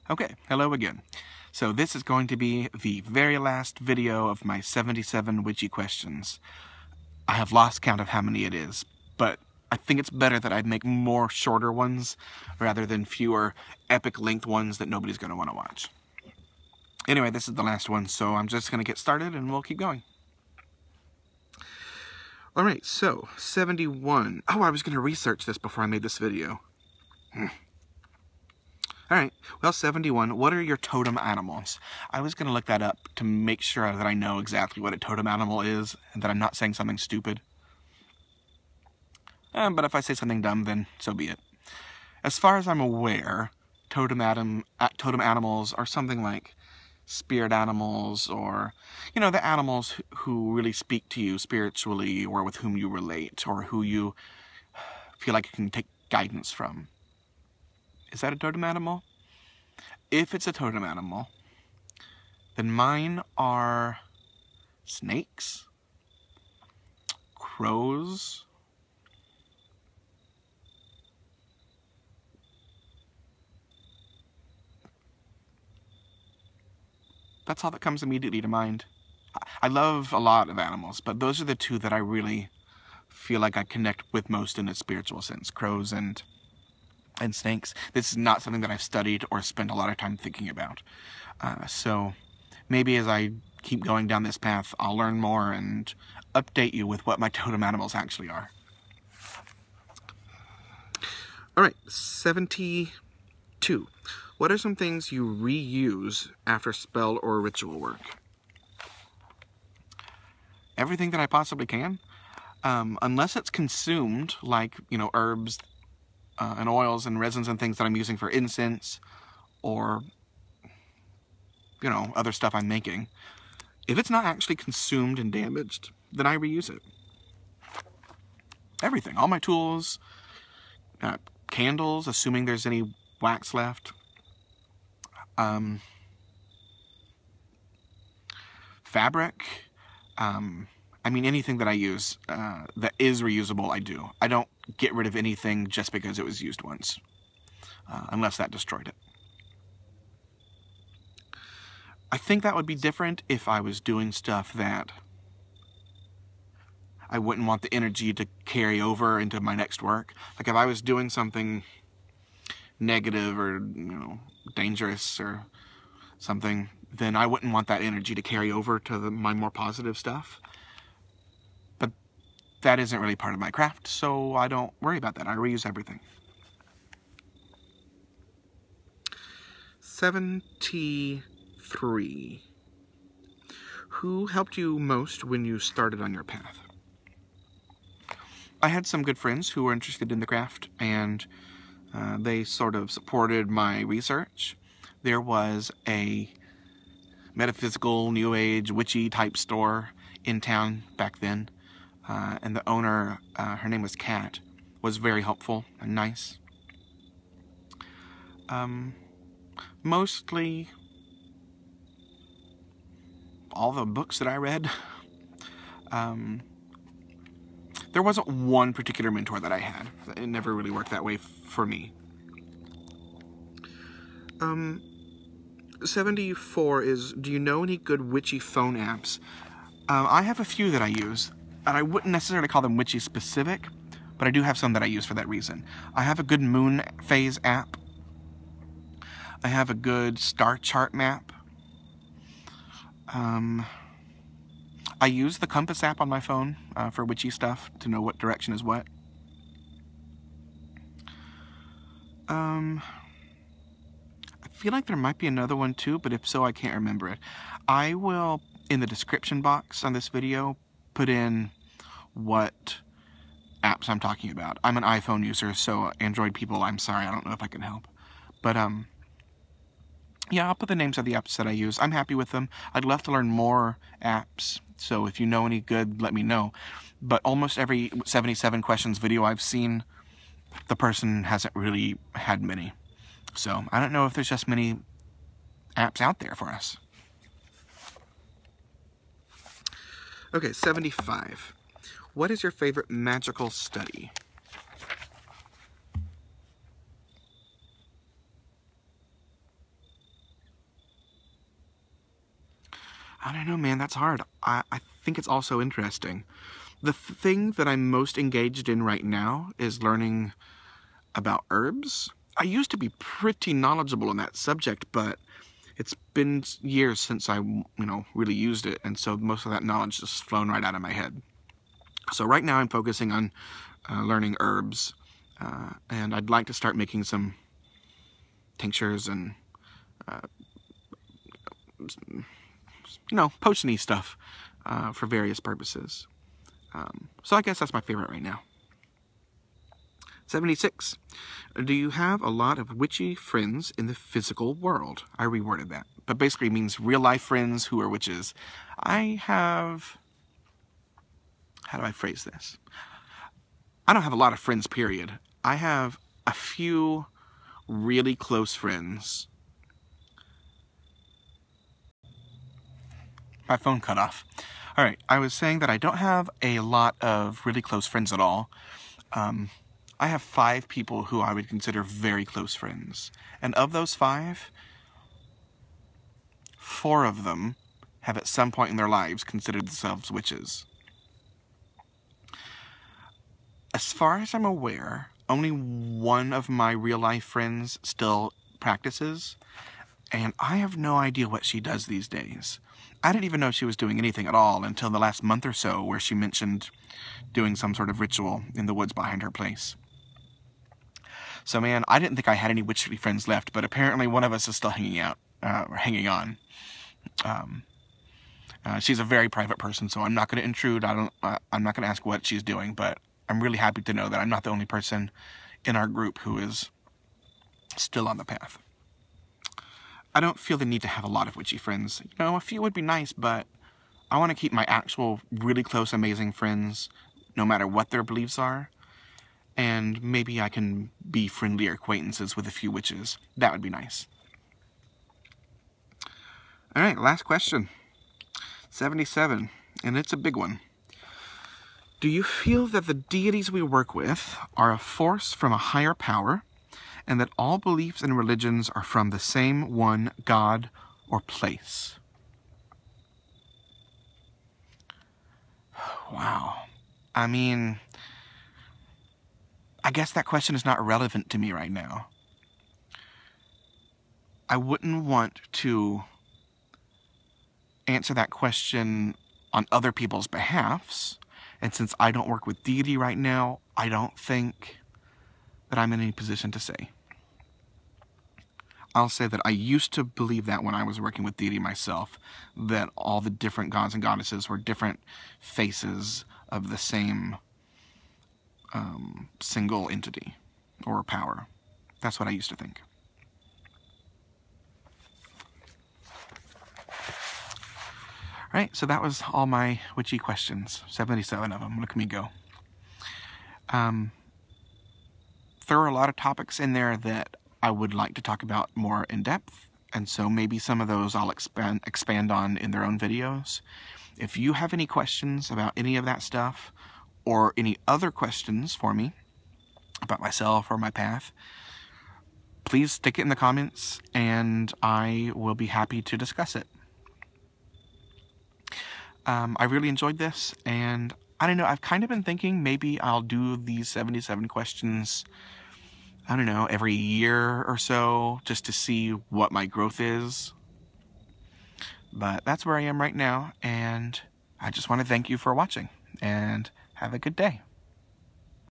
Okay, hello again. So this is going to be the very last video of my 77 witchy questions. I have lost count of how many it is, but I think it's better that I make more shorter ones rather than fewer epic length ones that nobody's going to want to watch. Anyway, this is the last one, so I'm just going to get started and we'll keep going. Alright, so 71. Oh, I was going to research this before I made this video. Alright, well, 71, what are your totem animals? I was going to look that up to make sure that I know exactly what a totem animal is, and that I'm not saying something stupid. But if I say something dumb, then so be it. As far as I'm aware, totem animals are something like spirit animals, or, you know, the animals who really speak to you spiritually, or with whom you relate, or who you feel like you can take guidance from. Is that a totem animal? If it's a totem animal, then mine are snakes, crows, that's all that comes immediately to mind. I love a lot of animals, but those are the two that I really feel like I connect with most in a spiritual sense, crows and snakes. This is not something that I've studied or spent a lot of time thinking about. So maybe as I keep going down this path, I'll learn more and update you with what my totem animals actually are. Alright, 72. What are some things you reuse after spell or ritual work? Everything that I possibly can. Unless it's consumed, like, you know, herbs and oils and resins and things that I'm using for incense, or, you know, other stuff I'm making. If it's not actually consumed and damaged, then I reuse it. Everything. All my tools, candles, assuming there's any wax left. Fabric. I mean, anything that I use that is reusable, I do. I don't get rid of anything just because it was used once, unless that destroyed it. I think that would be different if I was doing stuff that I wouldn't want the energy to carry over into my next work. Like if I was doing something negative or, you know, dangerous or something, then I wouldn't want that energy to carry over to my more positive stuff. But that isn't really part of my craft, so I don't worry about that. I reuse everything. 73. Who helped you most when you started on your path? I had some good friends who were interested in the craft, and they sort of supported my research. There was a metaphysical, new age, witchy type store in town back then. And the owner, her name was Kat, was very helpful and nice. Mostly all the books that I read. There wasn't one particular mentor that I had. It never really worked that way for me. 74 is, do you know any good witchy phone apps? I have a few that I use. And I wouldn't necessarily call them witchy specific, but I do have some that I use for that reason. I have a good MoonPhase app. I have a good star chart map. I use the compass app on my phone for witchy stuff to know what direction is what. I feel like there might be another one too, but if so, I can't remember it. I will, in the description box on this video, put in what apps I'm talking about. I'm an iPhone user, so Android people, I'm sorry, I don't know if I can help. But, yeah, I'll put the names of the apps that I use. I'm happy with them. I'd love to learn more apps, so if you know any good, let me know. But almost every 77 questions video I've seen, the person hasn't really had many. So, I don't know if there's just many apps out there for us. Okay, 75. What is your favorite magical study? I don't know, man, that's hard. I think it's also interesting. The thing that I'm most engaged in right now is learning about herbs. I used to be pretty knowledgeable in that subject, but it's been years since I, really used it, and so most of that knowledge just flown right out of my head. So right now I'm focusing on learning herbs, and I'd like to start making some tinctures and, potiony stuff for various purposes. So I guess that's my favorite right now. 76. Do you have a lot of witchy friends in the physical world? I reworded that, but basically means real life friends who are witches. I have... How do I phrase this? I don't have a lot of friends, period. I have a few really close friends. My phone cut off. All right, I was saying that I don't have a lot of really close friends at all. I have 5 people who I would consider very close friends. And of those 5, 4 of them have at some point in their lives considered themselves witches. As far as I'm aware, only one of my real-life friends still practices, and I have no idea what she does these days. I didn't even know she was doing anything at all until the last month or so, where she mentioned doing some sort of ritual in the woods behind her place. So man, I didn't think I had any witchy friends left, but apparently one of us is still hanging on. She's a very private person, so I'm not going to intrude. I'm not going to ask what she's doing, but I'm really happy to know that I'm not the only person in our group who is still on the path. I don't feel the need to have a lot of witchy friends. A few would be nice, but I want to keep my actual really close, amazing friends, no matter what their beliefs are. And maybe I can be friendlier acquaintances with a few witches. That would be nice. All right, last question. 77, and it's a big one. Do you feel that the deities we work with are a force from a higher power, and that all beliefs and religions are from the same one God or place? Wow. I mean, I guess that question is not relevant to me right now. I wouldn't want to answer that question on other people's behalfs, and since I don't work with deity right now, I don't think that I'm in any position to say. I'll say that I used to believe that when I was working with deity myself, that all the different gods and goddesses were different faces of the same single entity or power. That's what I used to think. All right, so that was all my witchy questions. 77 of them. Look at me go. There are a lot of topics in there that I would like to talk about more in depth, and so maybe some of those I'll expand on in their own videos. If you have any questions about any of that stuff, or any other questions for me about myself or my path, please stick it in the comments, and I will be happy to discuss it. I really enjoyed this, and I don't know, I've kind of been thinking maybe I'll do these 77 questions, I don't know, every year or so, just to see what my growth is. But that's where I am right now, and I just want to thank you for watching, and have a good day.